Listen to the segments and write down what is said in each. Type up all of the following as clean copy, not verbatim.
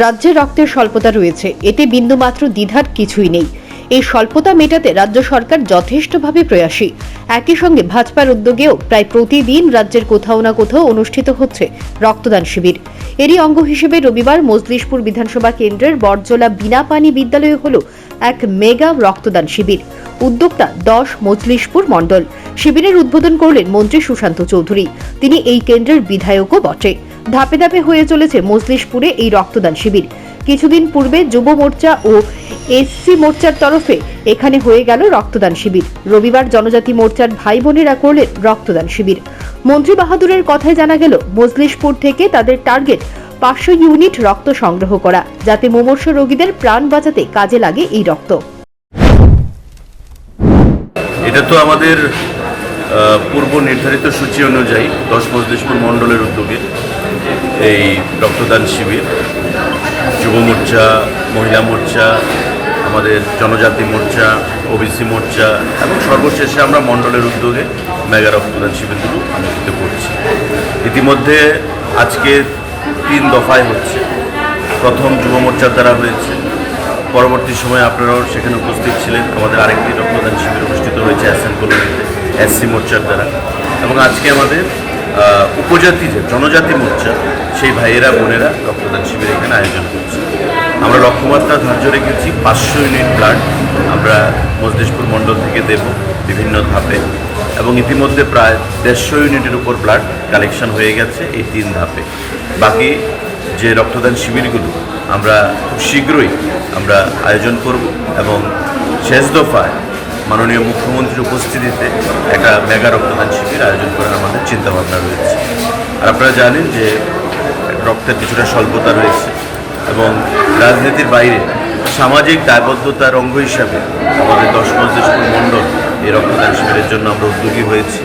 রাজ্যে রক্তের স্বল্পতা রয়েছে, এতে বিন্দুমাত্র দ্বিধার কিছুই নেই। এই স্বল্পতা মেটাতে রাজ্য সরকার যথেষ্টভাবে প্রয়াসী। একই সঙ্গে ভাজপার উদ্যোগেও প্রায় প্রতিদিন রাজ্যের কোথাও না কোথাও অনুষ্ঠিত হচ্ছে রক্তদান শিবির। এরই অঙ্গ হিসেবে রবিবার মজলিশপুর বিধানসভা কেন্দ্রের বরজলা বিনাপানি বিদ্যালয়ে হলো এক মেগা রক্তদান শিবির। উদ্যোক্তা 10 মজলিশপুর মণ্ডল। শিবিরের উদ্বোধন করলেন মন্ত্রী সুশান্ত চৌধুরী। তিনি এই কেন্দ্রের বিধায়কও বটে। ধাপে ধাপে হয়ে চলেছে মজলিশপুরে এই রক্তদান শিবির। কিছুদিন পূর্বে যুব মোর্চা ও এসসি মোর্চার তরফে এখানে হয়ে গেল রক্তদান শিবির। রবিবার জনজাতি মোর্চার ভাই বোনেরা করলেন রক্তদান শিবির। মন্ত্রী বাহাদুরের কথায় জানা গেল, মজলিশপুর থেকে তাদের টার্গেট 500 ইউনিট রক্ত সংগ্রহ করা, যাতে মুমূর্ষ রোগীদের প্রাণ বাঁচাতে কাজে লাগে এই রক্ত। এটা তো আমাদের পূর্ব নির্ধারিত সূচি অনুযায়ী 10 মজলিশপুর মণ্ডলের উদ্যোগে এই রক্তদান শিবির যুব মোর্চা, মহিলা মোর্চা, আমাদের জনজাতি মোর্চা, ওবিসি মোর্চা এবং সর্বশেষে আমরা মণ্ডলের উদ্যোগে মেগা রক্তদান শিবিরগুলো অনুষ্ঠিত করছি। ইতিমধ্যে আজকে 3 দফায় হচ্ছে। প্রথম যুব মোর্চার দ্বারা হয়েছে, পরবর্তী সময়ে আপনারাও সেখানে উপস্থিত ছিলেন। আমাদের আরেকটি রক্তদান শিবির অনুষ্ঠিত হয়েছে এসএন কলোনিতে এসসি মোর্চার দ্বারা, এবং আজকে আমাদের উপজাতি যে জনজাতি মোর্চা সেই ভাইয়েরা বোনেরা রক্তদান শিবির এখানে আয়োজন করছে। আমরা লক্ষ্যমাত্রা ধার্য রেখেছি 500 ইউনিট ব্লাড আমরা মজলিশপুর মণ্ডল থেকে দেব বিভিন্ন ধাপে, এবং ইতিমধ্যে প্রায় 150 ইউনিটের উপর ব্লাড কালেকশন হয়ে গেছে এই 3 ধাপে। বাকি যে রক্তদান শিবিরগুলো আমরা খুব শীঘ্রই আমরা আয়োজন করব, এবং শেষ দফায় মাননীয় মুখ্যমন্ত্রীর উপস্থিতিতে একটা মেগা রক্তদান শিবির আয়োজন করার আমাদের চিন্তাভাবনা রয়েছে। আর আপনারা জানেন যে রক্তের কিছুটা স্বল্পতা রয়েছে, এবং রাজনীতির বাইরে সামাজিক দায়বদ্ধতার অঙ্গ হিসাবে আমাদের 10 মজলিশপুর মণ্ডল এই রক্তদান শিবিরের জন্য আমরা উদ্যোগী হয়েছি,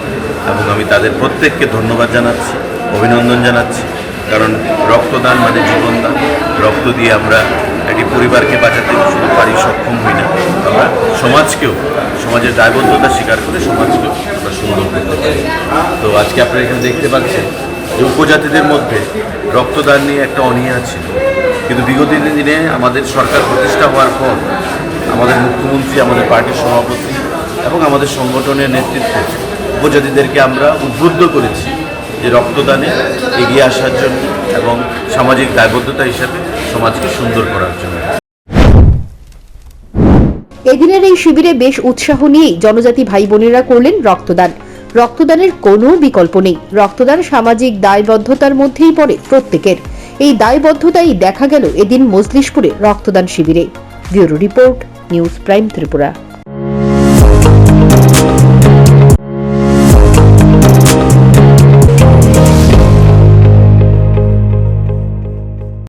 এবং আমি তাদের প্রত্যেককে ধন্যবাদ জানাচ্ছি, অভিনন্দন জানাচ্ছি। কারণ রক্তদান মানে জীবনদান। রক্ত দিয়ে আমরা একটি পরিবারকে বাঁচাতে শুধু পারি, সক্ষম হই না, আমরা সমাজকেও, সমাজের দায়বদ্ধতা স্বীকার করে সমাজকেও আমরা সুন্দর করতে পারি। তো আজকে আপনারা এখানে দেখতে পাচ্ছেন যে উপজাতিদের মধ্যে রক্তদান নিয়ে একটা অনীহা ছিল, কিন্তু বিগত দিনে আমাদের সরকার প্রতিষ্ঠা হওয়ার পর আমাদের মুখ্যমন্ত্রী, আমাদের পার্টির সভাপতি এবং আমাদের সংগঠনের নেতৃত্বে উপজাতিদেরকে আমরা উদ্বুদ্ধ করেছি যে রক্তদানে এগিয়ে আসার জন্য এবং সামাজিক দায়বদ্ধতা হিসাবে সমাজকে সুন্দর করার জন্য। এদিনের এই শিবিরে বেশ উৎসাহ নিয়েই জনজাতি ভাই বোনেরা করলেন রক্তদান। রক্তদানের কোনো বিকল্প নেই। রক্তদান সামাজিক দায়বদ্ধতার মধ্যেই পড়ে প্রত্যেকের। এই দায়বদ্ধতাই দেখা গেল এদিন মজলিশপুরে রক্তদান শিবিরে। Bureau report, news prime Tripura.